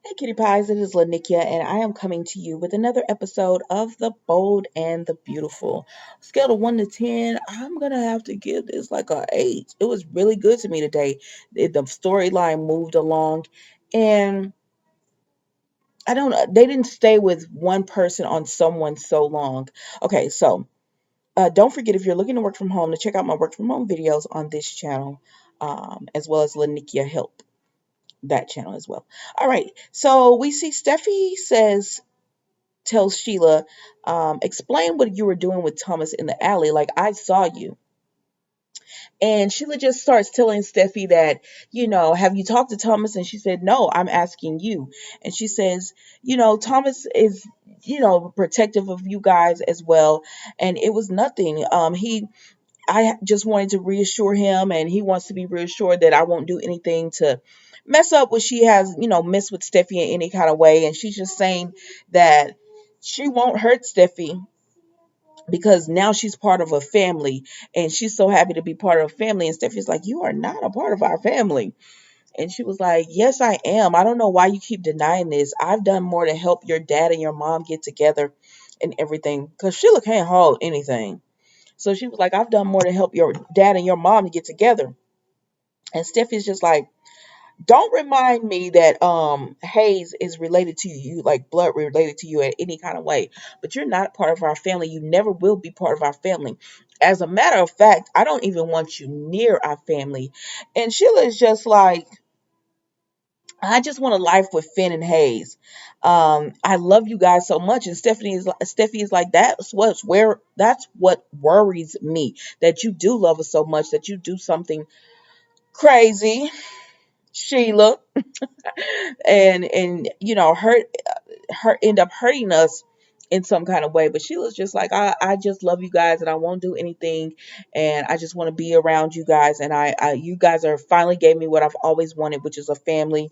Hey, Kitty Pies, it is Lanikia, and I am coming to you with another episode of The Bold and the Beautiful. Scale of 1 to 10, I'm going to have to give this like a 8. It was really good to me today. The storyline moved along, and I don't know, they didn't stay with one person on someone so long. Okay, so don't forget if you're looking to work from home to check out my work from home videos on this channel, as well as Lanikia Help. That channel as well. All right. So we see Steffi tells Sheila, explain what you were doing with Thomas in the alley. Like, I saw you. And Sheila just starts telling Steffi that, have you talked to Thomas? And she said, no, I'm asking you. And she says, Thomas is, protective of you guys as well. And it was nothing. I just wanted to reassure him, and he wants to be reassured that I won't do anything to mess up what she has, mess with Steffi in any kind of way. And she's just saying that she won't hurt Steffi because now she's part of a family, and she's so happy to be part of a family. And Steffi's like, you are not a part of our family. And she was like, yes, I am. I don't know why you keep denying this. I've done more to help your dad and your mom get together and everything, because Sheila can't hold anything. So she was like, I've done more to help your dad and your mom to get together. And Steffi's just like, don't remind me that Hayes is related to you, like blood related to you in any kind of way. But you're not part of our family. You never will be part of our family. As a matter of fact, I don't even want you near our family. And Sheila is just like, I just want a life with Finn and Hayes. I love you guys so much. And Steffi is like, that's what worries me. That you do love us so much that you do something crazy, Sheila, and hurt end up hurting us in some kind of way. But Sheila's just like, I just love you guys, and I won't do anything, and I just want to be around you guys. And you guys are finally gave me what I've always wanted, which is a family,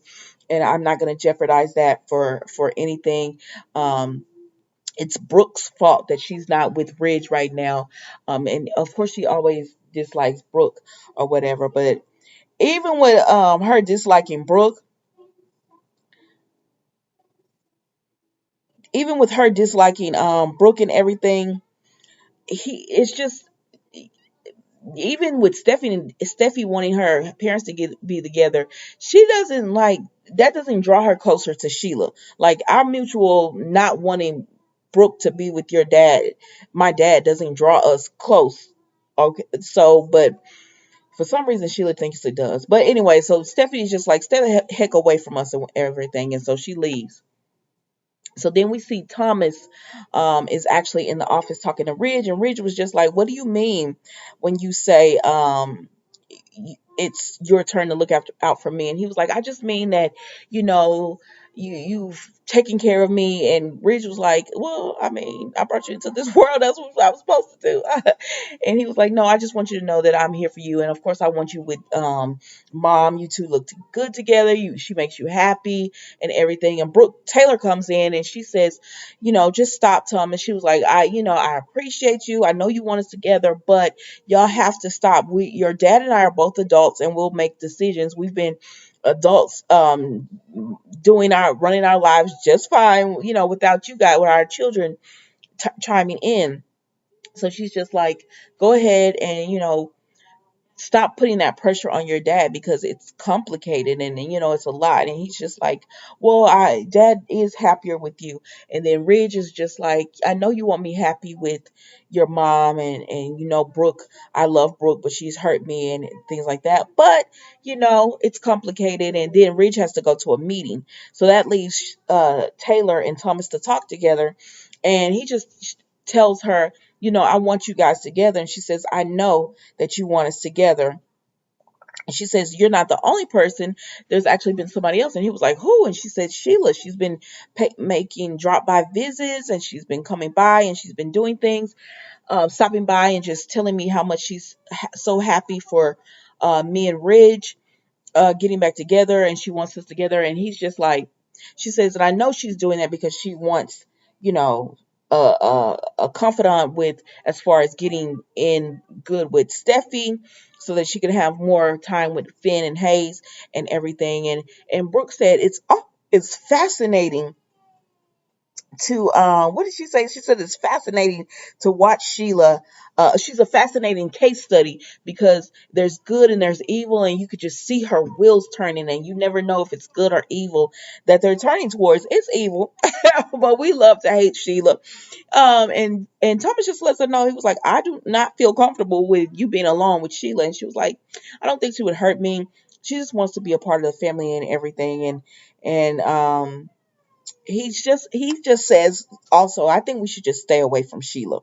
and I'm not going to jeopardize that for anything. It's Brooke's fault that she's not with Ridge right now. And of course she always dislikes Brooke or whatever. But even with her disliking Brooke, even with her disliking Brooke and everything, it's just, even with Steffi wanting her parents to be together, she doesn't like that. Doesn't draw her closer to Sheila. Like, our mutual not wanting Brooke to be with your dad, my dad, doesn't draw us close. Okay, so but for some reason Sheila thinks it does. But anyway, so Stephanie's just like, stay the heck away from us and everything, and so she leaves. So then we see Thomas is actually in the office talking to Ridge, and Ridge was just like, what do you mean when you say it's your turn to look out for me? And he was like, I just mean that, you know, you've taken care of me. And Ridge was like, well, I mean, I brought you into this world. That's what I was supposed to do. And he was like, no, I just want you to know that I'm here for you. And of course I want you with mom. You two look good together. She makes you happy and everything. And Brooke Taylor comes in and she says, just stop, Tom. And she was like, I appreciate you. I know you want us together, but y'all have to stop. Your dad and I are both adults, and we'll make decisions. We've been adults, running our lives just fine, without you guys, with our children chiming in. So she's just like, go ahead and stop putting that pressure on your dad, because it's complicated, and it's a lot. And he's just like, well, dad is happier with you. And then Ridge is just like, I know you want me happy with your mom, and Brooke, I love Brooke, but she's hurt me and things like that, but it's complicated. And then Ridge has to go to a meeting, so that leaves Taylor and Thomas to talk together. And he just tells her, I want you guys together. And she says, I know that you want us together. And she says, you're not the only person. There's actually been somebody else. And he was like, who? And she said, Sheila. She's been making drop-by visits, and she's been coming by, and she's been doing things, stopping by and just telling me how much she's so happy for me and Ridge getting back together, and she wants us together. And he's just like, she says that I know she's doing that because she wants, you know, a confidant with, as far as getting in good with Steffi, so that she can have more time with Finn and Hayes and everything. And Brooke said, it's all. it's fascinating to what did she say? She said it's fascinating to watch Sheila. She's a fascinating case study because there's good and there's evil, and you could just see her wheels turning, and you never know if it's good or evil that they're turning towards. It's evil, but we love to hate Sheila. And Thomas just lets her know, he was like, I do not feel comfortable with you being alone with Sheila, and she was like, I don't think she would hurt me. She just wants to be a part of the family and everything, and he just says also, I think we should just stay away from Sheila.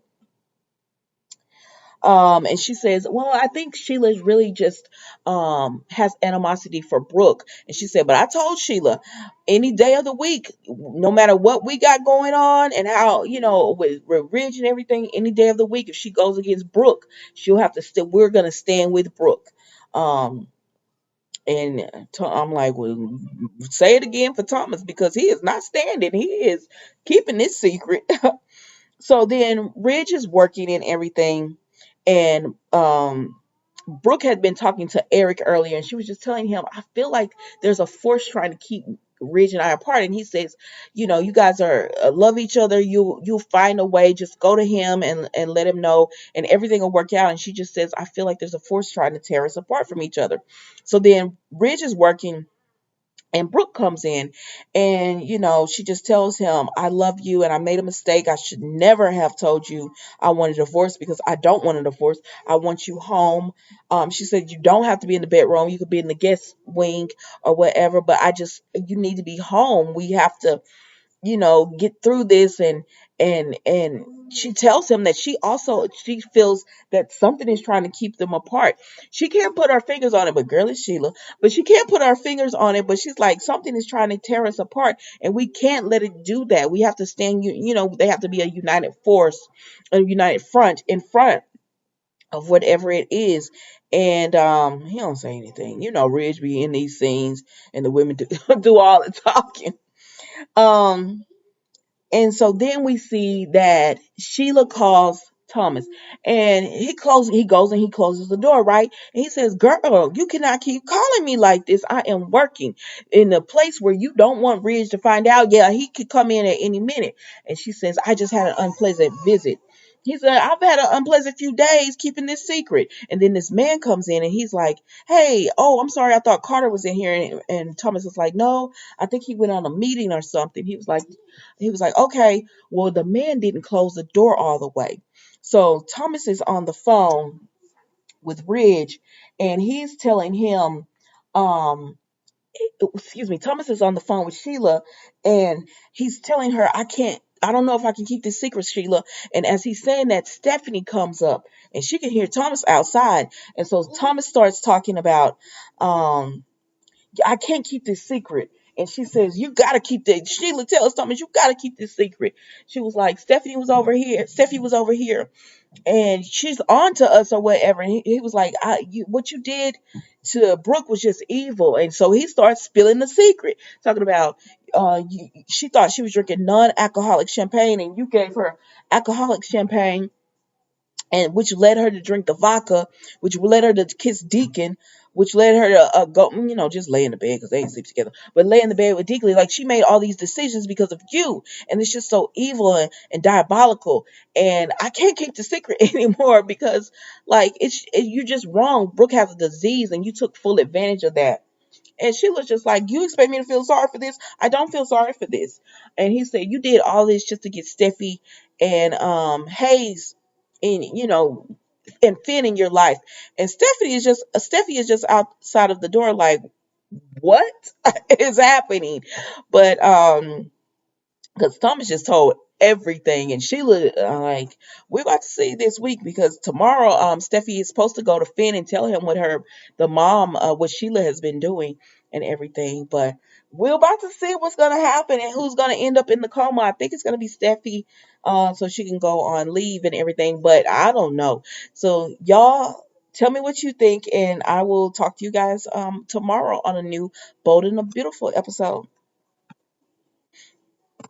And she says, well, I think Sheila's really just has animosity for Brooke. And she said, but I told Sheila any day of the week, no matter what we got going on and how, with Ridge and everything, any day of the week, if she goes against Brooke, she'll have to still, we're going to stand with Brooke. Um, and I'm like, well, say it again for Thomas because he is not standing. He is keeping this secret. So then Ridge is working and everything. And Brooke had been talking to Eric earlier, and she was just telling him, I feel like there's a force trying to keep Ridge and I apart. And he says, you guys are love each other. You'll find a way. Just go to him and let him know, and everything will work out. And she just says, I feel like there's a force trying to tear us apart from each other. So then Ridge is working, and Brooke comes in, and she just tells him, I love you and I made a mistake. I should never have told you I want a divorce because I don't want a divorce. I want you home. She said, you don't have to be in the bedroom. You could be in the guest wing or whatever, but you need to be home. We have to get through this. And she tells him that she feels that something is trying to keep them apart. She can't put her fingers on it, but girl, it's Sheila. But she can't put her fingers on it, but she's like, something is trying to tear us apart, and we can't let it do that. We have to stand, they have to be a united force, a united front in front of whatever it is. And he don't say anything. Ridge be in these scenes, and the women do, do all the talking. um and so then we see that Sheila calls Thomas, and he goes and he closes the door, right? And he says, girl, you cannot keep calling me like this. I am working in a place where you don't want Ridge to find out. Yeah, he could come in at any minute. And she says, I just had an unpleasant visit. He said, I've had an unpleasant few days keeping this secret. And then this man comes in and he's like, hey, oh, I'm sorry. I thought Carter was in here. And Thomas was like, no, I think he went on a meeting or something. He was like, okay, well, the man didn't close the door all the way. So Thomas is on the phone with Ridge, and he's telling him, um, excuse me, Thomas is on the phone with Sheila, and he's telling her, I don't know if I can keep this secret, Sheila. And as he's saying that, Stephanie comes up, and she can hear Thomas outside. And so Thomas starts talking about, I can't keep this secret. And she says, you got to keep this. Sheila tells Thomas, you got to keep this secret. She was like, Stephanie was over here. Steffi was over here, and she's on to us or whatever. And he was like, what you did to Brooke was just evil. And so he starts spilling the secret, talking about she thought she was drinking non-alcoholic champagne, and you gave her alcoholic champagne, and which led her to drink the vodka, which led her to kiss Deacon, which led her to go, just lay in the bed because they ain't sleep together, but lay in the bed with Deacon. Like, she made all these decisions because of you, and it's just so evil and diabolical. And I can't keep the secret anymore because, like, you're just wrong. Brooke has a disease, and you took full advantage of that. And she was just like, you expect me to feel sorry for this? I don't feel sorry for this. And he said, you did all this just to get Steffi and Hayes in, and Finn in your life. And Steffi is just outside of the door like, what is happening? But because Thomas just told everything, and Sheila, like, we're about to see this week because tomorrow Steffi is supposed to go to Finn and tell him what Sheila has been doing and everything. But we're about to see what's going to happen and who's going to end up in the coma. I think it's going to be Steffi, so she can go on leave and everything, but I don't know. So y'all tell me what you think, and I will talk to you guys tomorrow on a new Bold and the Beautiful episode.